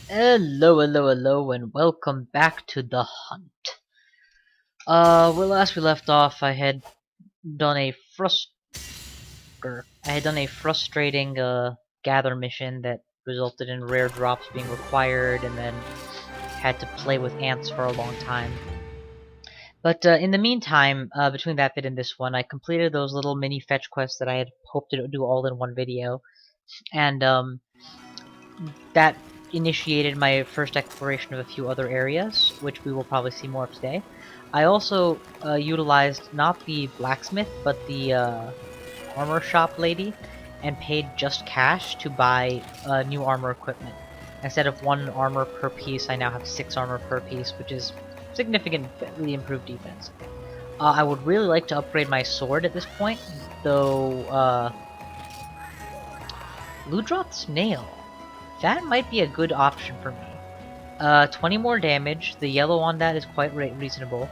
Hello, hello, hello, and welcome back to the hunt. Well, last we left off, done a I had done a frustrating gather mission that resulted in rare drops being required, and then had to play with ants for a long time. But in the meantime, between that bit and this one, I completed those little mini fetch quests that I had hoped to do all in one video, and that initiated my first exploration of a few other areas, which we will probably see more of today. I also utilized not the blacksmith, but the armor shop lady, and paid just cash to buy new armor equipment. Instead of 1 armor per piece, I now have 6 armor per piece, which is significantly improved defense. I would really like to upgrade my sword at this point, though Ludroth's Snail. That might be a good option for me. 20 more damage, the yellow on that is quite reasonable,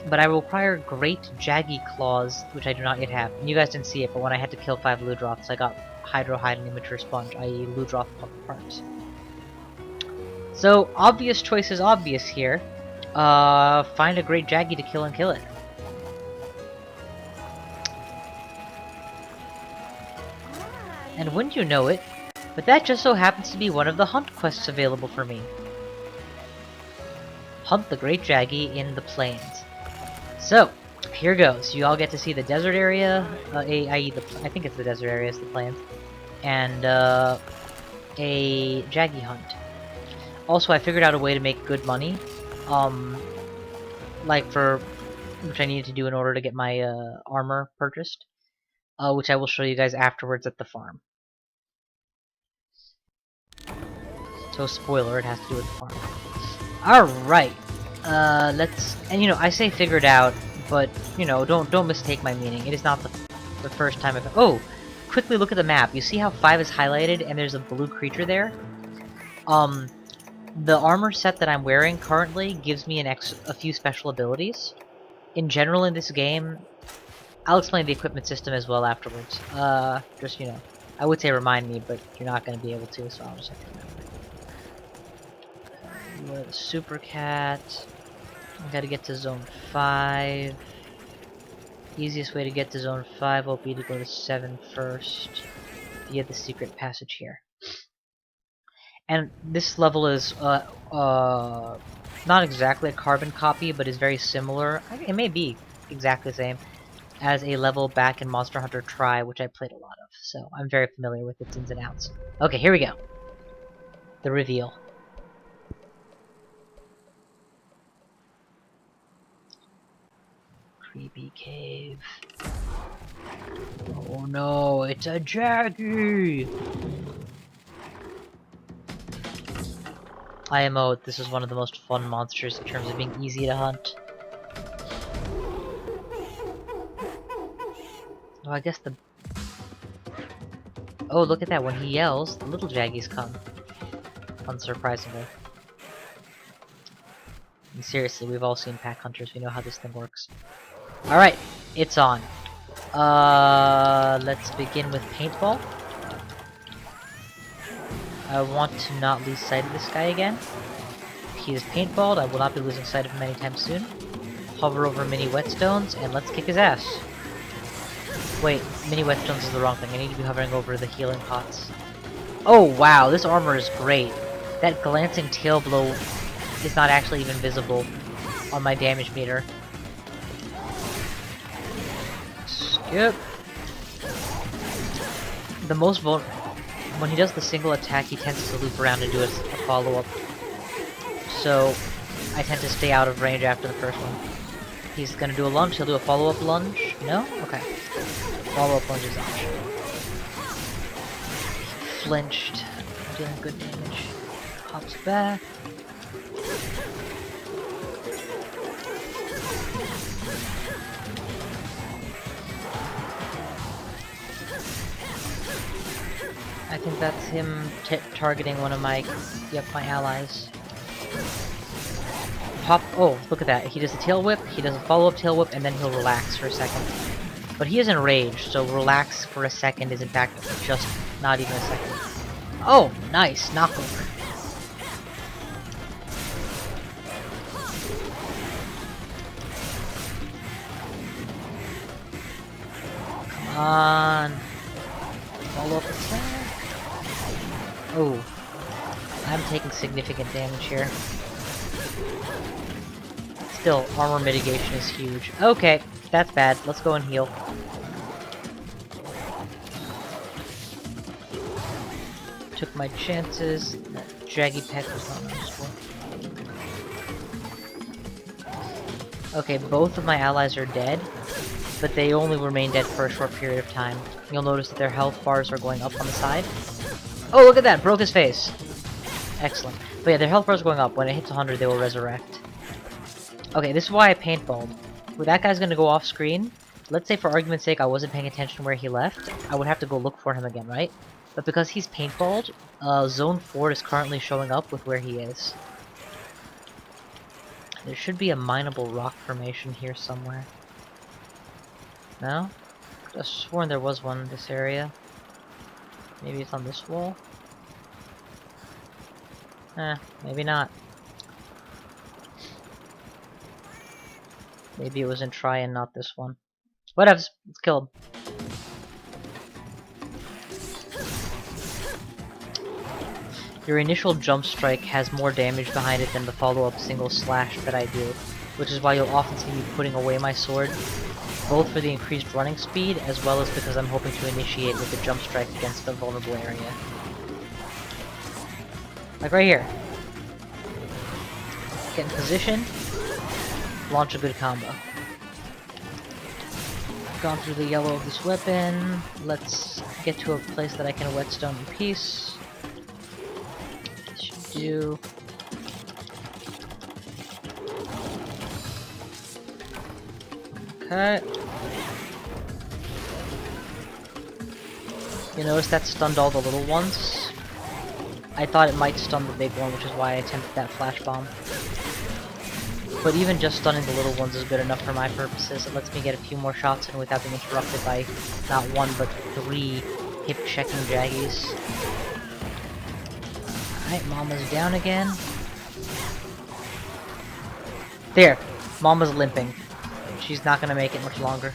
but I require Great Jaggi claws, which I do not yet have. And you guys didn't see it, but when I had to kill 5 Ludroths, I got Hydrohide and Immature Sponge, i.e. Ludroth parts. So, obvious choice is obvious here. Find a Great Jaggi to kill and kill it. And wouldn't you know it, but that just so happens to be one of the hunt quests available for me. Hunt the Great Jaggi in the plains. So, here goes. You all get to see the desert area, i.e. I think it's the desert area, it's the plains, and a Jaggi hunt. Also, I figured out a way to make good money, which I needed to do in order to get my armor purchased, which I will show you guys afterwards at the farm. So, spoiler, it has to do with the farm. Alright, I say figured out, but, don't mistake my meaning. It is not the first time I've... Oh! Quickly look at the map. You see how 5 is highlighted and there's a blue creature there? The armor set that I'm wearing currently gives me a few special abilities. In general in this game, I'll explain the equipment system as well afterwards. I would say remind me, but you're not going to be able to, so I'll just have to remember. Super Cat. I gotta get to Zone 5. Easiest way to get to Zone 5 will be to go to 7 first, via the secret passage here. And this level is not exactly a carbon copy, but is very similar. It may be exactly the same as a level back in Monster Hunter Tri, which I played a lot of, so I'm very familiar with its ins and outs. Okay, here we go. The reveal. Creepy cave. Oh no, it's a Jaggi! IMO, this is one of the most fun monsters in terms of being easy to hunt. Oh, I guess the... Oh, look at that, when he yells, the little Jaggis come. Unsurprisingly. And seriously, we've all seen pack hunters, we know how this thing works. Alright, it's on. Let's begin with paintball. I want to not lose sight of this guy again. He is paintballed, I will not be losing sight of him anytime soon. Hover over mini whetstones, and let's kick his ass. Wait, mini whetstones is the wrong thing, I need to be hovering over the healing pots. Oh wow, this armor is great. That glancing tail blow is not actually even visible on my damage meter. Skip. The most when he does the single attack, he tends to loop around and do a follow-up. So, I tend to stay out of range after the first one. He's gonna do a lunge, he'll do a follow-up lunge. No? Okay. Follow-up lunge is optional. Flinched. Dealing good damage. Hops back. I think that's him targeting one of my allies. Pop. Oh, look at that. He does a tail whip, he does a follow-up tail whip, and then he'll relax for a second. But he is enraged, so relax for a second is in fact just not even a second. Oh, nice. Knockover. on. Follow up attack. Oh. I'm taking significant damage here. Still, armor mitigation is huge. Okay, that's bad. Let's go and heal. Took my chances. That Jaggi Peck was not noticeable. Okay, both of my allies are dead, but they only remain dead for a short period of time. You'll notice that their health bars are going up on the side. Oh, look at that! Broke his face! Excellent. But yeah, their health bars are going up. When it hits 100, they will resurrect. Okay, this is why I paintballed. Well, that guy's gonna go off screen. Let's say, for argument's sake, I wasn't paying attention where he left. I would have to go look for him again, right? But because he's paintballed, Zone 4 is currently showing up with where he is. There should be a mineable rock formation here somewhere. No? I could have sworn there was one in this area. Maybe it's on this wall? Maybe not. Maybe it was in Try and not this one. Whatevs, let's kill him. Your initial jump strike has more damage behind it than the follow-up single slash that I do, which is why you'll often see me putting away my sword, both for the increased running speed, as well as because I'm hoping to initiate with a jump strike against a vulnerable area. Like right here. Get in position, launch a good combo. Gone through the yellow of this weapon. Let's get to a place that I can whetstone in peace. This should do. Okay. You notice that stunned all the little ones? I thought it might stun the big one, which is why I attempted that flash bomb. But even just stunning the little ones is good enough for my purposes. It lets me get a few more shots in without being interrupted by not one but 3 hip-checking Jaggis. Alright, Mama's down again. There! Mama's limping. She's not gonna make it much longer.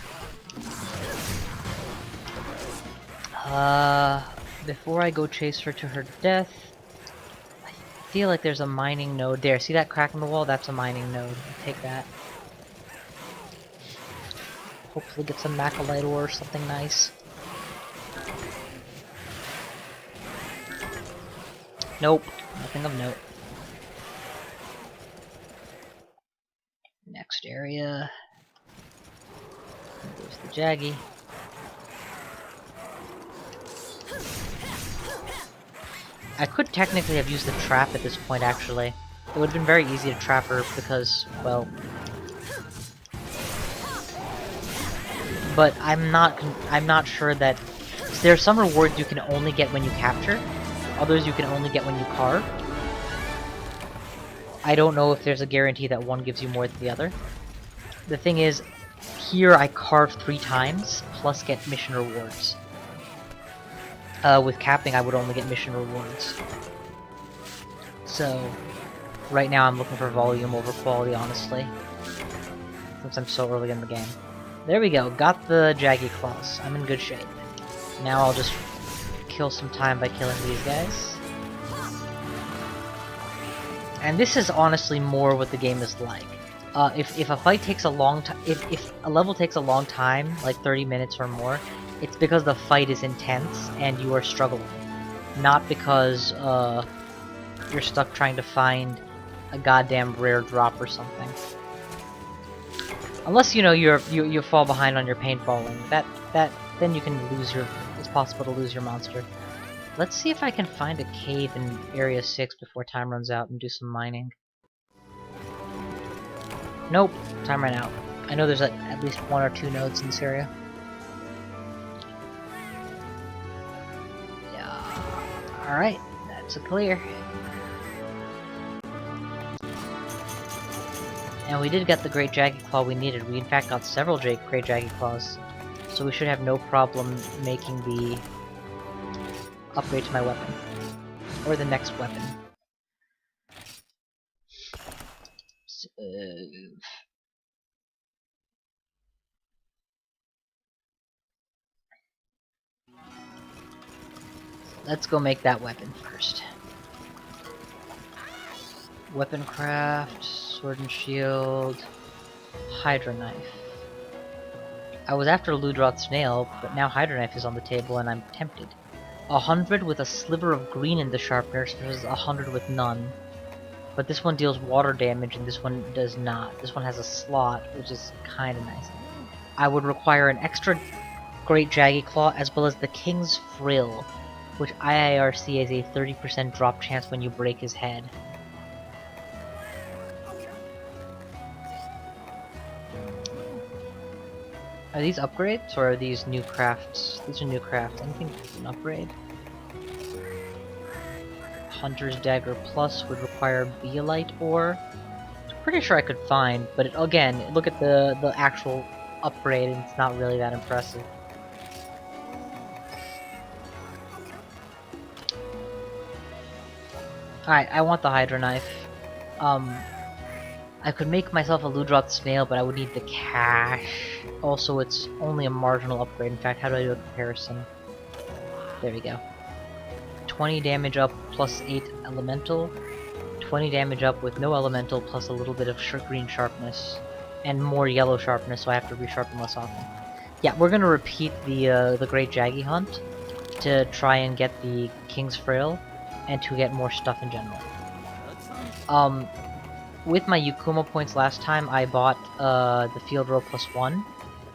Before I go chase her to her death, I feel like there's a mining node there. See that crack in the wall? That's a mining node. I'll take that. Hopefully get some macrolite ore or something nice. Nope, nothing of note. Next area. There's the Jaggi. I could technically have used the trap at this point, actually. It would have been very easy to trap her because, well... But I'm not sure that... There are some rewards you can only get when you capture. Others you can only get when you carve. I don't know if there's a guarantee that one gives you more than the other. The thing is, here I carved 3 times, plus get mission rewards. With capping, I would only get mission rewards. So, right now I'm looking for volume over quality, honestly. Since I'm so early in the game. There we go, got the Jaggi Claws. I'm in good shape. Now I'll just kill some time by killing these guys. And this is honestly more what the game is like. If a fight takes a long time, if a level takes a long time, like 30 minutes or more, it's because the fight is intense and you are struggling. Not because you're stuck trying to find a goddamn rare drop or something. Unless you know you fall behind on your paintballing. Then you can lose your. It's possible to lose your monster. Let's see if I can find a cave in Area 6 before time runs out and do some mining. Nope, time ran out. I know there's at least 1 or 2 nodes in this area. Yeah. Alright, that's a clear. And we did get the Great Jaggi Claw we needed. We in fact got several Great Jaggi Claws. So we should have no problem making the upgrade to my weapon. Or the next weapon. So, Let's go make that weapon first. Weapon craft, sword and shield, hydra knife. I was after Ludroth's nail, but now hydra knife is on the table and I'm tempted. 100 with a sliver of green in the sharpness versus 100 with none. But this one deals water damage and this one does not. This one has a slot, which is kinda nice. I would require an extra Great Jaggi Claw as well as the King's Frill, which IIRC has a 30% drop chance when you break his head. Are these upgrades or are these new crafts? These are new crafts. Anything an upgrade? Hunter's Dagger Plus would require Beolite ore. Pretty sure I could find, but again, look at the actual upgrade and it's not really that impressive. Alright, I want the Hydra Knife. I could make myself a Ludroth Snail, but I would need the cash. Also, it's only a marginal upgrade. In fact, how do I do a comparison? There we go. 20 damage up plus 8 elemental. 20 damage up with no elemental plus a little bit of green sharpness. And more yellow sharpness, so I have to resharpen less often. Yeah, we're gonna repeat the Great Jaggi hunt to try and get the King's Frill and to get more stuff in general. With my Yukuma points last time, I bought the Field Row plus 1.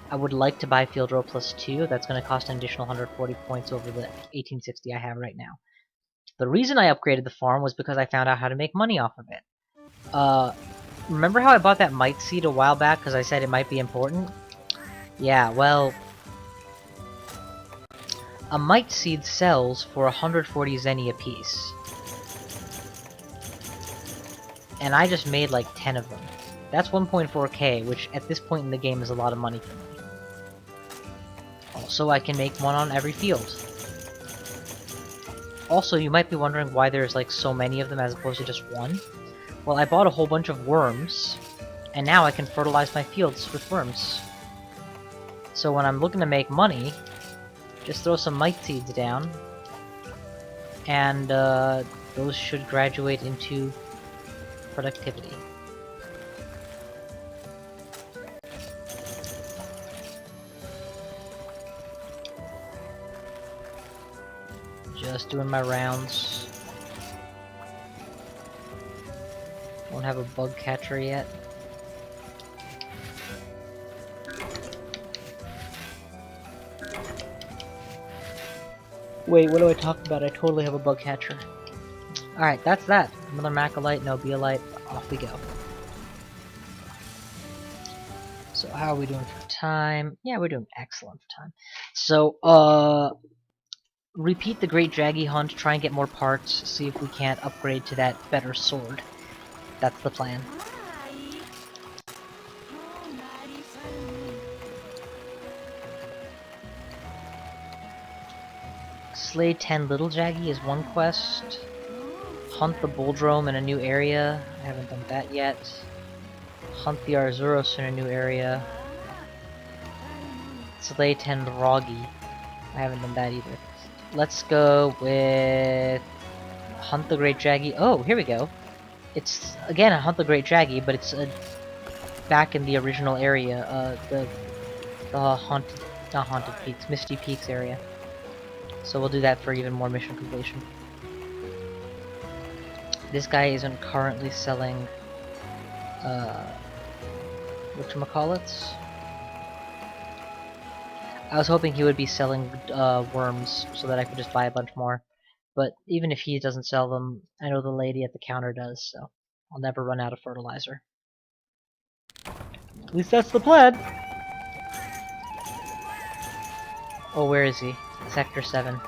I would like to buy Field Row plus 2. That's going to cost an additional 140 points over the 1860 I have right now. The reason I upgraded the farm was because I found out how to make money off of it. Remember how I bought that Might Seed a while back because I said it might be important? Yeah, well, a Might Seed sells for 140 zenny apiece. And I just made like 10 of them. That's 1.4k, which at this point in the game is a lot of money for me. Also, I can make one on every field. Also, you might be wondering why there's like so many of them as opposed to just one. Well, I bought a whole bunch of worms, and now I can fertilize my fields with worms. So when I'm looking to make money, just throw some Might Seeds down, and those should graduate into productivity. Just doing my rounds. Don't have a bug catcher yet. Wait, what do I talk about? I totally have a bug catcher. Alright, that's that. Another Macrolite, no Beolite, off we go. So how are we doing for time? Yeah, we're doing excellent for time. So, repeat the Great Jaggi hunt, try and get more parts, see if we can't upgrade to that better sword. That's the plan. Slay 10 Little Jaggi is one quest. Hunt the Bulldrome in a new area. I haven't done that yet. Hunt the Arzuros in a new area. Slay 10 Roggy. I haven't done that either. Let's go with Hunt the Great Jaggi. Oh, here we go. It's again a Hunt the Great Jaggi, but it's back in the original area, the haunted, not Haunted Peaks, Misty Peaks area. So we'll do that for even more mission completion. This guy isn't currently selling, whatchamacallits? I was hoping he would be selling worms so that I could just buy a bunch more. But even if he doesn't sell them, I know the lady at the counter does, so I'll never run out of fertilizer. At least that's the plan! Oh, where is he? Sector 7.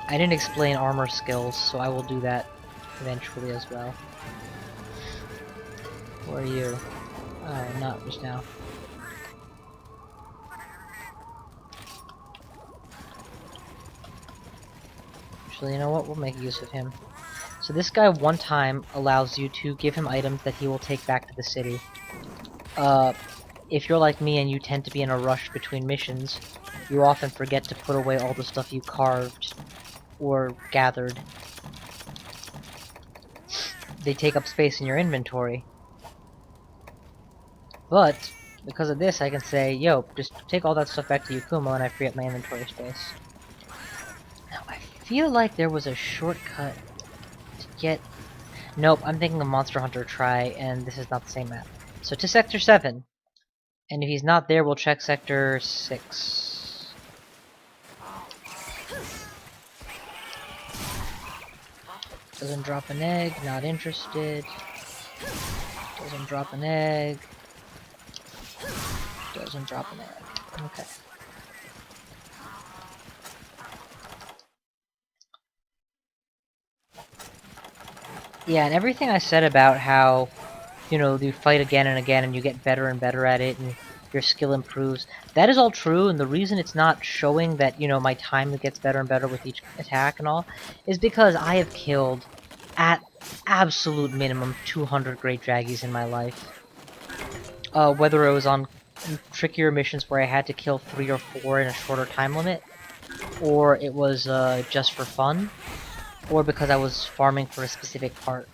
I didn't explain armor skills, so I will do that eventually as well. Where are you? Oh, not just now. Actually, you know what? We'll make use of him. So this guy one time allows you to give him items that he will take back to the city. If you're like me and you tend to be in a rush between missions, you often forget to put away all the stuff you carved or gathered. They take up space in your inventory. But, because of this, I can say, yo, just take all that stuff back to Yukumo and I free up my inventory space. Now, I feel like there was a shortcut to get... Nope, I'm thinking of Monster Hunter Try, and this is not the same map. So to Sector 7. And if he's not there, we'll check Sector 6. Doesn't drop an egg, not interested. Doesn't drop an egg. Doesn't drop an egg. Okay. Yeah, and everything I said about how, you know, you fight again and again and you get better and better at it and your skill improves, that is all true, and the reason it's not showing that, you know, my time gets better and better with each attack and all, is because I have killed, at absolute minimum, 200 Great Jaggis in my life. Whether it was on trickier missions where I had to kill 3 or 4 in a shorter time limit, or it was just for fun, or because I was farming for a specific part.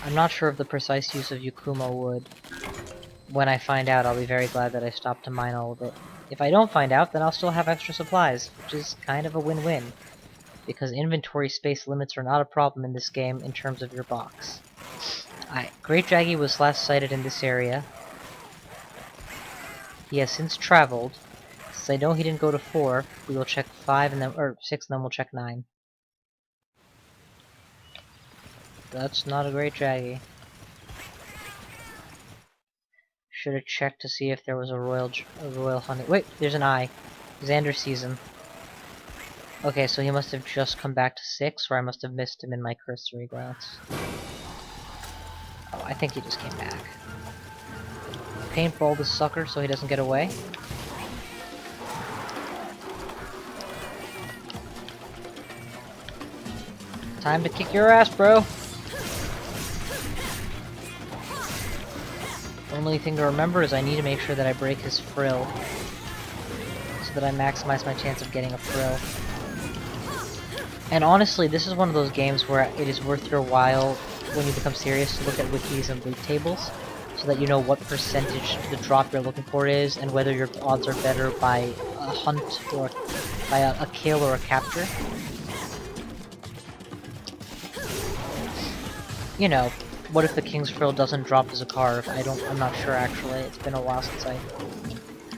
I'm not sure of the precise use of Yukumo wood. When I find out, I'll be very glad that I stopped to mine all of it. If I don't find out, then I'll still have extra supplies, which is kind of a win-win, because inventory space limits are not a problem in this game in terms of your box. Great Jaggi was last sighted in this area. He has since traveled. Since I know he didn't go to 4, we will check 5 and then, or 6 and then we'll check 9. That's not a Great Jaggi. Should have checked to see if there was a royal honey. Wait, there's an eye. Xander sees him. Okay, so he must have just come back to 6, or I must have missed him in my cursory glance. Oh, I think he just came back. Paintball this sucker so he doesn't get away. Time to kick your ass, bro! Only thing to remember is I need to make sure that I break his frill, so that I maximize my chance of getting a frill. And honestly, this is one of those games where it is worth your while, when you become serious, to look at wikis and loot tables, so that you know what percentage the drop you're looking for is, and whether your odds are better by a hunt, or by a kill or a capture. You know, what if the King's Frill doesn't drop as a carve? I'm not sure actually. It's been a while since I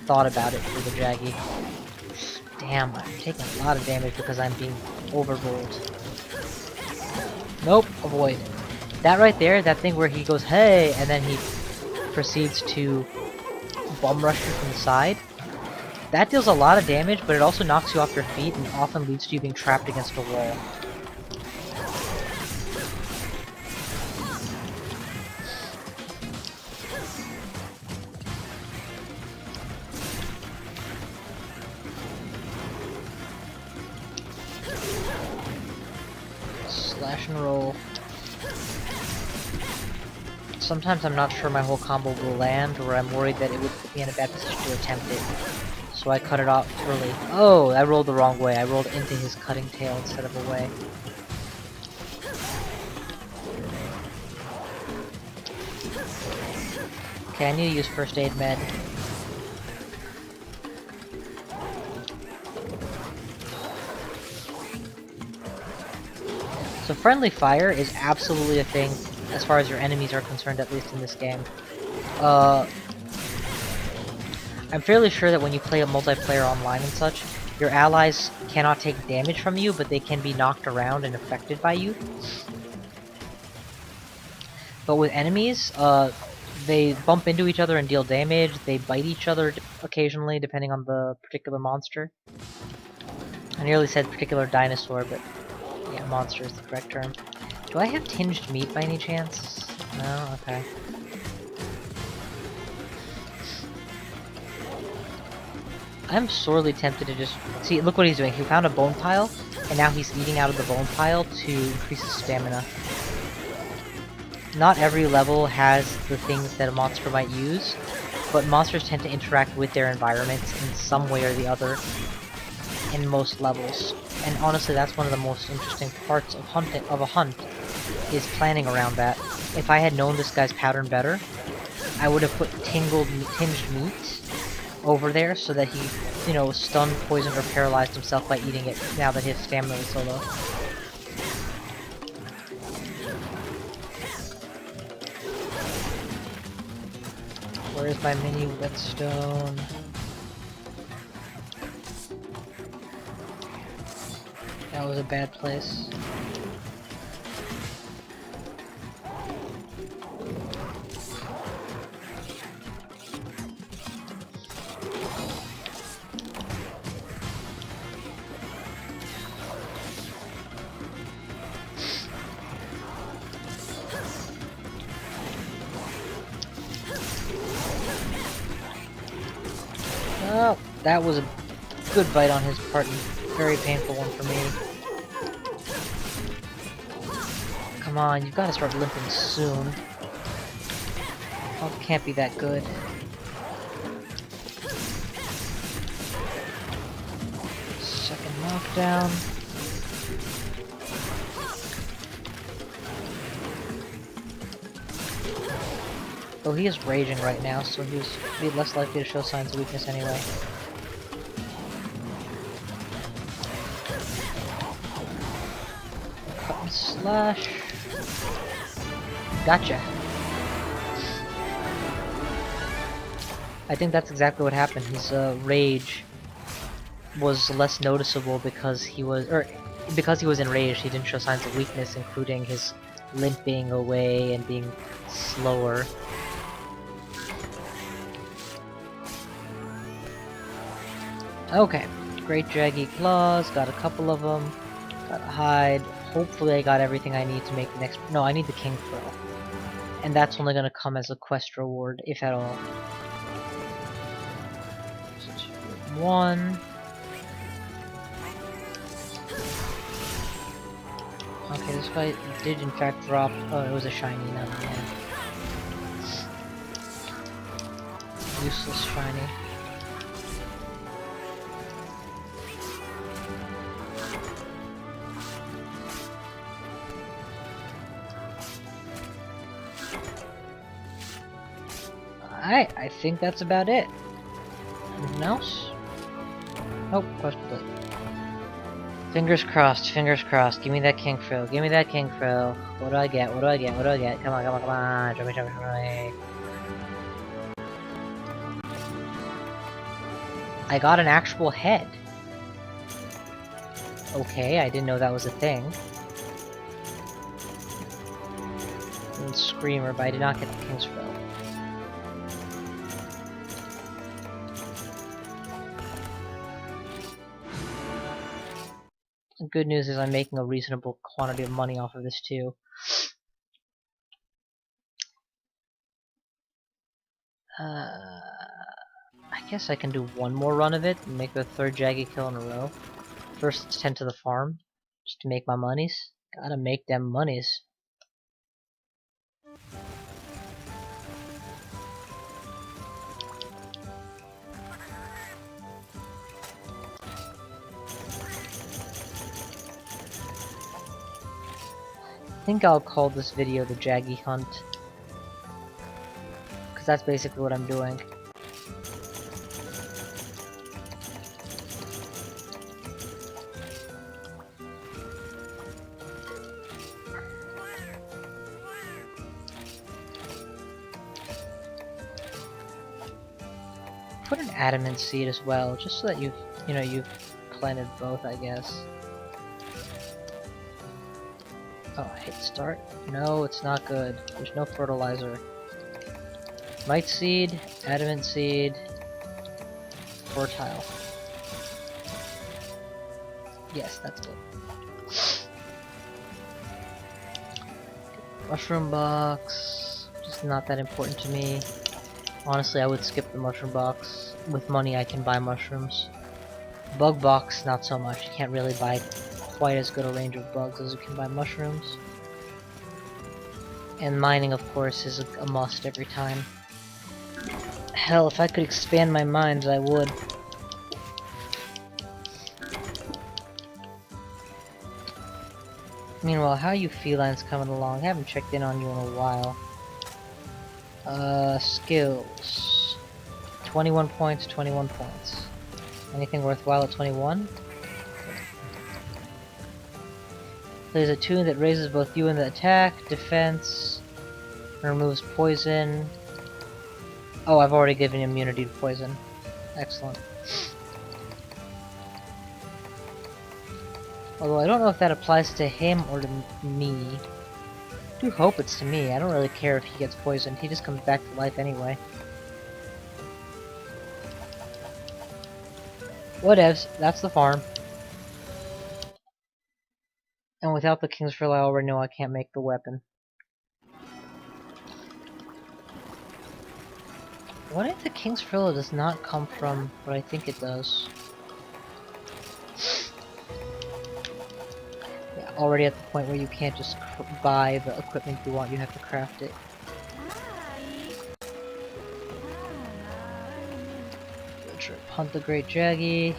thought about it for the Jaggi. Damn, I'm taking a lot of damage because I'm being overrolled. Nope, avoid. That right there, that thing where he goes, hey, and then he proceeds to bum rush you from the side. That deals a lot of damage, but it also knocks you off your feet and often leads to you being trapped against a wall. Slash and roll. Sometimes I'm not sure my whole combo will land, or I'm worried that it would put me in a bad position to attempt it. So I cut it off early. Oh, I rolled the wrong way. I rolled into his cutting tail instead of away. Okay, I need to use first aid med. So friendly fire is absolutely a thing, as far as your enemies are concerned, at least in this game. I'm fairly sure that when you play a multiplayer online and such, your allies cannot take damage from you, but they can be knocked around and affected by you. But with enemies, they bump into each other and deal damage, they bite each other occasionally, depending on the particular monster. I nearly said particular dinosaur, but yeah, monster is the correct term. Do I have tinged meat by any chance? No? Okay. I'm sorely tempted to just... See, look what he's doing. He found a bone pile, and now he's eating out of the bone pile to increase his stamina. not every level has the things that a monster might use, but monsters tend to interact with their environments in some way or the other in most levels. And honestly, that's one of the most interesting parts of a hunt, is planning around that. If I had known this guy's pattern better, I would have put tinged meat over there so that he, stunned, poisoned, or paralyzed himself by eating it now that his stamina was so low. Where is my mini whetstone? That was a bad place. Oh, that was a good bite on his part, and very painful one for me. Come on, you've got to start limping soon. Health can't be that good. Second knockdown. Though he is raging right now, so he'd be less likely to show signs of weakness anyway. Cut and slash. Gotcha. I think that's exactly what happened. His rage was less noticeable because he was enraged. He didn't show signs of weakness, including his limping away and being slower. Okay, Great Jaggi claws, got a couple of them, got a hide. Hopefully I got everything I need to make the next. No, I need the King Frill, and that's only gonna come as a quest reward, if at all. 1. Okay, this guy did in fact drop. Oh, it was a shiny, not the end. Useless shiny. Alright, I think that's about it. Anything else? Nope, quest complete. Fingers crossed, fingers crossed. Give me that King Frill, give me that King Frill. What do I get? What do I get? What do I get? Come on, come on, come on. Show me, show me, show me. I got an actual head. Okay, I didn't know that was a thing. And Screamer, but I did not get the King's Frill. The good news is I'm making a reasonable quantity of money off of this too. I guess I can do one more run of it and make the 3rd Jaggi kill in a row. First, let's tend to the farm, just to make my monies. Gotta make them monies. I think I'll call this video the Jaggi Hunt, because that's basically what I'm doing. Put an adamant seed as well, just so that you've planted both, I guess. Oh, I hit start. No, it's not good. There's no fertilizer. Might seed, adamant seed, fertile. Yes, that's good. Mushroom box, just not that important to me. Honestly, I would skip the mushroom box. With money, I can buy mushrooms. Bug box, not so much. You can't really buy quite as good a range of bugs as you can buy mushrooms. And mining, of course, is a must every time. Hell, if I could expand my mines, I would. Meanwhile, how are you felines coming along? I haven't checked in on you in a while. Skills. 21 points, 21 points. Anything worthwhile at 21? Plays a tune that raises both you and the attack, defense, removes poison. Oh, I've already given you immunity to poison. Excellent. Although I don't know if that applies to him or to me. I do hope it's to me. I don't really care if he gets poisoned. He just comes back to life anyway. Whatevs. That's the farm. And without the King's Frill, I already know I can't make the weapon. What if the King's Frill does not come from what I think it does? Yeah, already at the point where you can't just buy the equipment you want, you have to craft it. Hunt the Great Jaggi.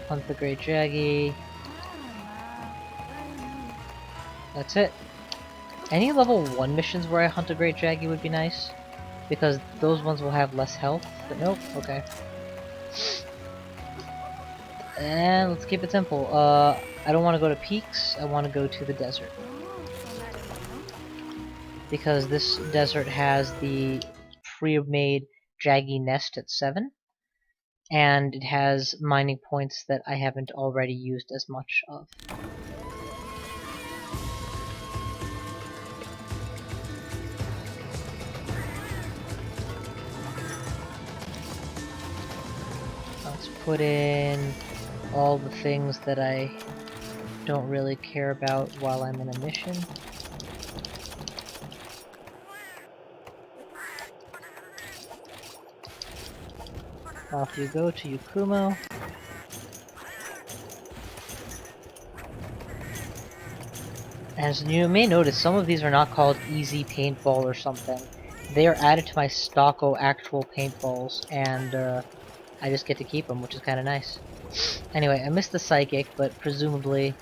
Hunt the Great Jaggi. That's it. Any level 1 missions where I hunt a Great Jaggi would be nice. Because those ones will have less health. But nope, okay. And let's keep it simple. I don't want to go to peaks, I want to go to the desert. Because this desert has the pre-made Jaggi nest at 7. And it has mining points that I haven't already used as much of. Let's put in all the things that I don't really care about while I'm in a mission. Off you go to Yukumo. As you may notice, some of these are not called Easy Paintball or something. They are added to my Stocko actual paintballs, and I just get to keep them, which is kind of nice. Anyway, I missed the Psychic, but presumably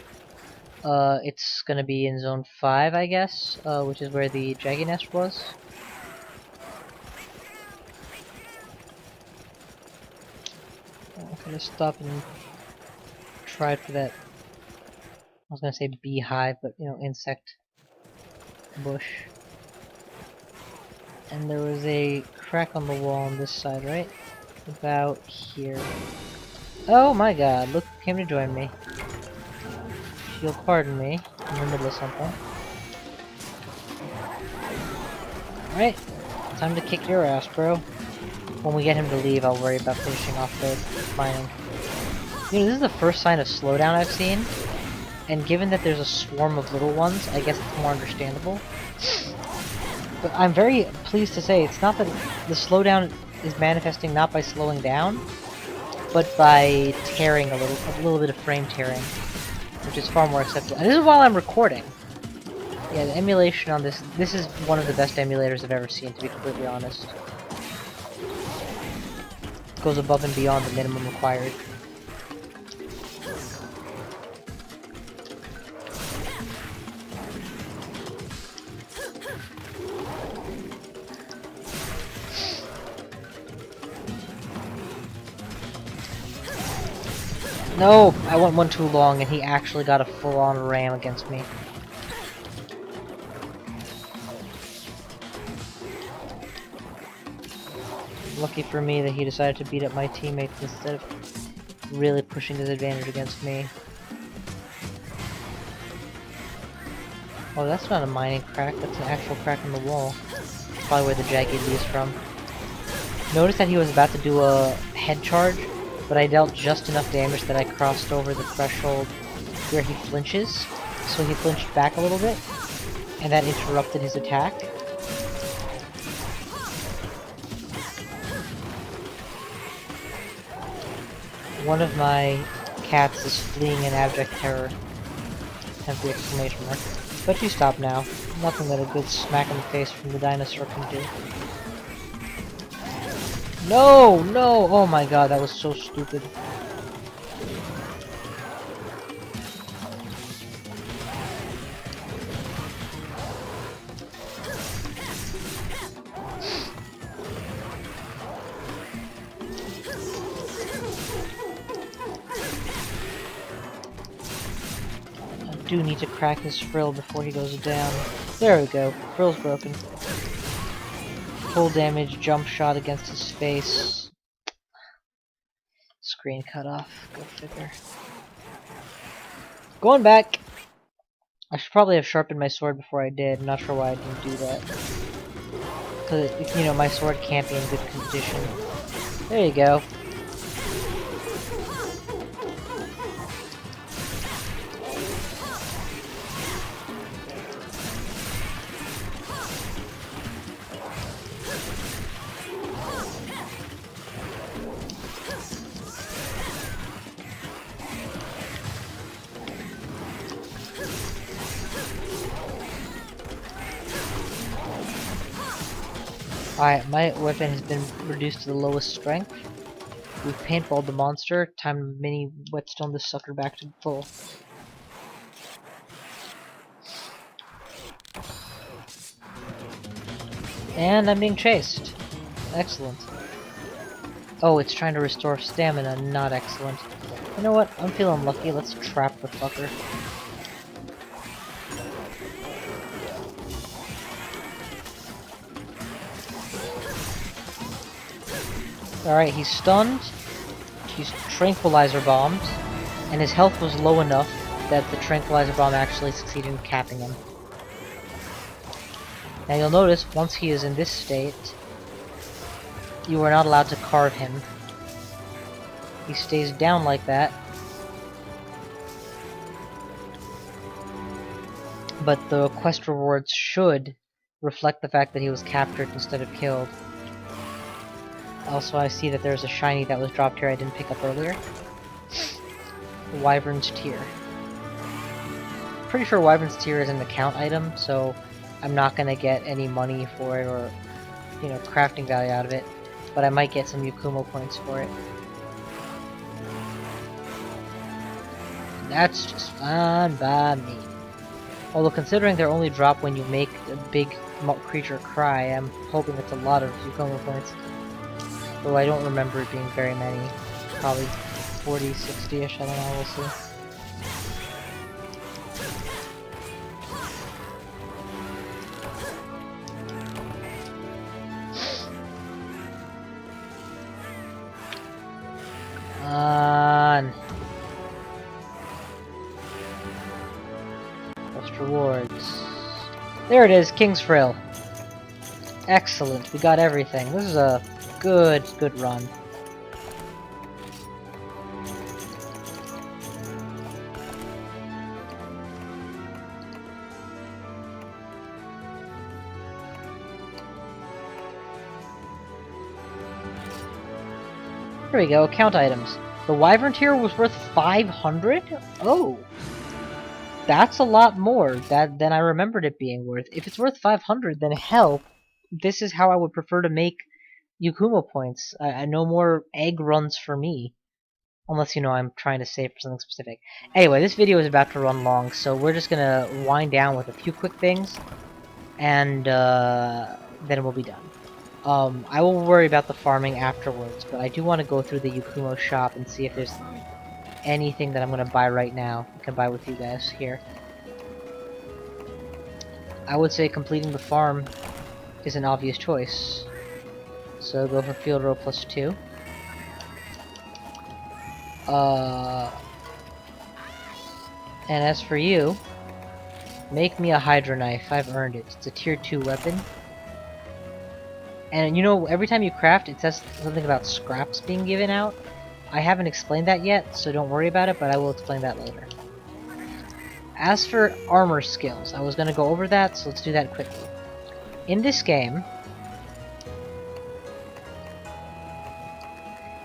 it's gonna be in Zone 5, I guess, which is where the Jaggi Nest was. I'm gonna stop and try for that. I was gonna say beehive, but you know, insect bush. And there was a crack on the wall on this side, right? About here. Oh my god, look who came to join me. If you'll pardon me, in the middle of something. Alright, time to kick your ass, bro. When we get him to leave, I'll worry about finishing off the mining. You know, this is the first sign of slowdown I've seen, and given that there's a swarm of little ones, I guess it's more understandable. But I'm very pleased to say it's not that the slowdown is manifesting not by slowing down, but by tearing a little bit of frame tearing, which is far more acceptable. And this is while I'm recording. Yeah, the emulation on this is one of the best emulators I've ever seen, to be completely honest. Goes above and beyond the minimum required. No! I went one too long and he actually got a full-on ram against me. Lucky for me that he decided to beat up my teammates instead of really pushing his advantage against me. Oh, that's not a mining crack, that's an actual crack in the wall. Probably where the Jaggi leaves from. Notice that he was about to do a head charge, but I dealt just enough damage that I crossed over the threshold where he flinches. So he flinched back a little bit, and that interrupted his attack. One of my cats is fleeing in abject terror. Hence the exclamation mark. But you stop now. Nothing that a good smack in the face from the dinosaur can do. No! No! Oh my god, that was so stupid. I do need to crack his frill before he goes down. There we go. Frill's broken. Full damage, jump shot against his face. Screen cut off. Go figure. Going back! I should probably have sharpened my sword before I did. I'm not sure why I didn't do that. Because, you know, my sword can't be in good condition. There you go. Alright, my weapon has been reduced to the lowest strength. We've paintballed the monster. Time to mini whetstone this sucker back to full. And I'm being chased. Excellent. Oh, it's trying to restore stamina. Not excellent. You know what? I'm feeling lucky. Let's trap the fucker. Alright, he's stunned. He's tranquilizer bombed. And his health was low enough that the tranquilizer bomb actually succeeded in capping him. Now you'll notice, once he is in this state, you are not allowed to carve him. He stays down like that. But the quest rewards should reflect the fact that he was captured instead of killed. Also, I see that there's a shiny that was dropped here I didn't pick up earlier. Wyvern's Tear. Pretty sure Wyvern's Tear is an account item, so I'm not gonna get any money for it or, you know, crafting value out of it. But I might get some Yukumo points for it. That's just fine by me. Although considering they're only dropped when you make a big creature cry, I'm hoping it's a lot of Yukumo points. Though I don't remember it being very many. Probably 40, 60-ish, I don't know, we'll see. On. Quest rewards. There it is, King's Frill. Excellent, we got everything. This is a good run. Here we go, account items. The Wyvern tier was worth 500? Oh! That's a lot more than I remembered it being worth. If it's worth 500, then hell, this is how I would prefer to make Yukumo points. No more egg runs for me. Unless, you know, I'm trying to save for something specific. Anyway, this video is about to run long, so we're just gonna wind down with a few quick things. And, then we'll be done. I will worry about the farming afterwards, but I do want to go through the Yukumo shop and see if there's anything that I'm going to buy right now. I can buy with you guys here. I would say completing the farm is an obvious choice. So go for field row +2. And as for you, make me a Hydra Knife. I've earned it. It's a tier 2 weapon. And you know, every time you craft, it says something about scraps being given out. I haven't explained that yet, so don't worry about it, but I will explain that later. As for armor skills, I was going to go over that, so let's do that quickly. In this game,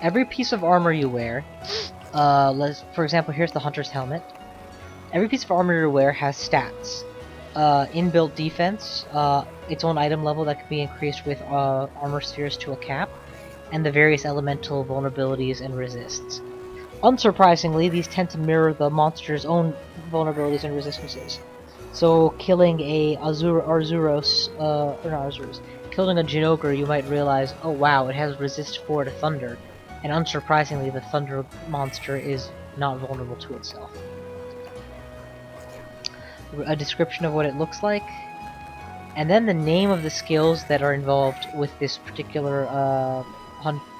every piece of armor you wear, for example, here's the Hunter's Helmet. Every piece of armor you wear has stats. inbuilt defense, its own item level that can be increased with armor spheres to a cap, and the various elemental vulnerabilities and resists. Unsurprisingly, these tend to mirror the monster's own vulnerabilities and resistances. So killing a Arzuros, or not Arzuros, killing a Jinogre, you might realize, oh wow, it has resist 4 to thunder, and unsurprisingly, the thunder monster is not vulnerable to itself. A description of what it looks like, and then the name of the skills that are involved with this particular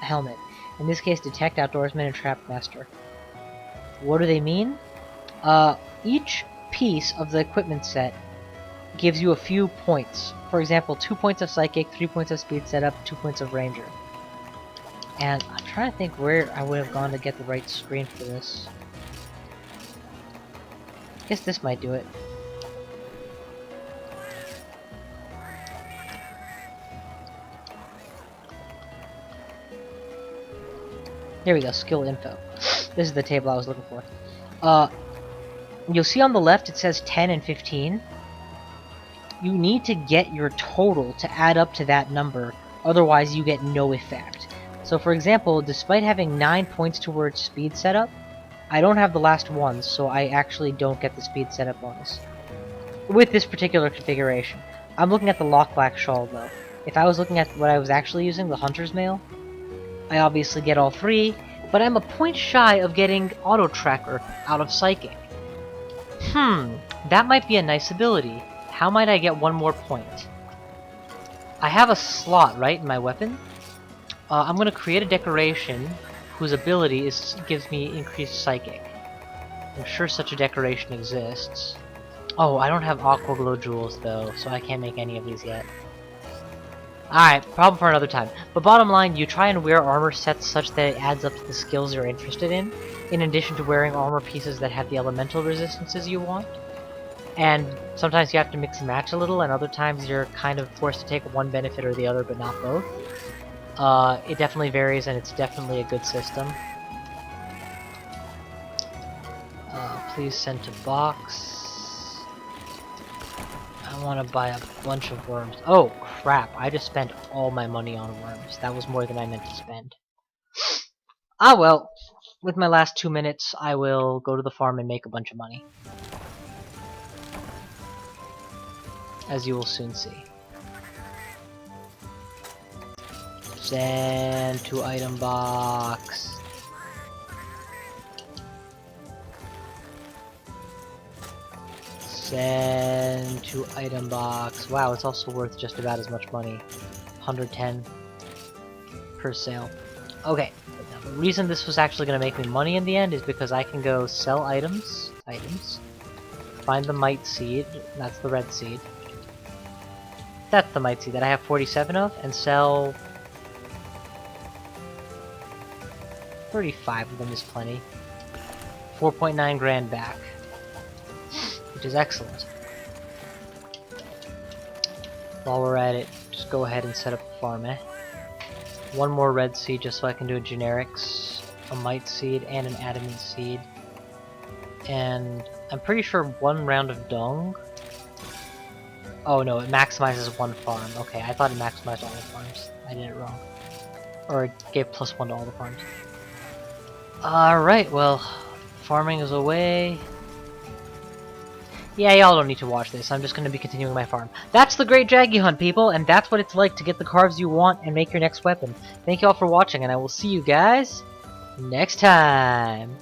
helmet. In this case, Detect, Outdoorsman, and Trap Master. What do they mean? Each piece of the equipment set gives you a few points. For example, 2 points of Psychic, 3 points of Speed Setup, 2 points of Ranger. And I'm trying to think where I would have gone to get the right screen for this. I guess this might do it. Here we go, skill info. This is the table I was looking for. You'll see on the left it says 10 and 15. You need to get your total to add up to that number, otherwise you get no effect. So for example, despite having 9 points towards speed setup, I don't have the last one, so I actually don't get the speed setup bonus. With this particular configuration. I'm looking at the Lockback Shawl though. If I was looking at what I was actually using, the Hunter's Mail, I obviously get all 3, but I'm a point shy of getting Auto Tracker out of Psychic. That might be a nice ability. How might I get 1 more point? I have a slot, right, in my weapon? I'm gonna create a decoration whose ability gives me increased Psychic. I'm sure such a decoration exists. Oh, I don't have Aqua Glow Jewels though, so I can't make any of these yet. Alright, problem for another time. But bottom line, you try and wear armor sets such that it adds up to the skills you're interested in addition to wearing armor pieces that have the elemental resistances you want. And sometimes you have to mix and match a little, and other times you're kind of forced to take one benefit or the other, but not both. It definitely varies, and it's definitely a good system. Please send to box. I want to buy a bunch of worms. Oh, crap. I just spent all my money on worms. That was more than I meant to spend. Ah, well. With my last 2 minutes, I will go to the farm and make a bunch of money. As you will soon see. Send to item box. Send to item box. Wow, it's also worth just about as much money. 110 per sale. Okay, now the reason this was actually going to make me money in the end is because I can go sell items, find the Might Seed, that's the red seed. That's the Might Seed that I have 47 of, and sell 35 of them is plenty. 4.9 grand back. Which is excellent. While we're at it, just go ahead and set up the farm, 1 more red seed just so I can do a generics, a Might Seed, and an Adamant Seed. And I'm pretty sure 1 round of dung. Oh no, it maximizes 1 farm. Okay, I thought it maximized all the farms. I did it wrong. Or it gave +1 to all the farms. Alright, well, farming is away. Yeah, y'all don't need to watch this. I'm just going to be continuing my farm. That's the Great Jaggi hunt, people, and that's what it's like to get the carves you want and make your next weapon. Thank you all for watching, and I will see you guys next time.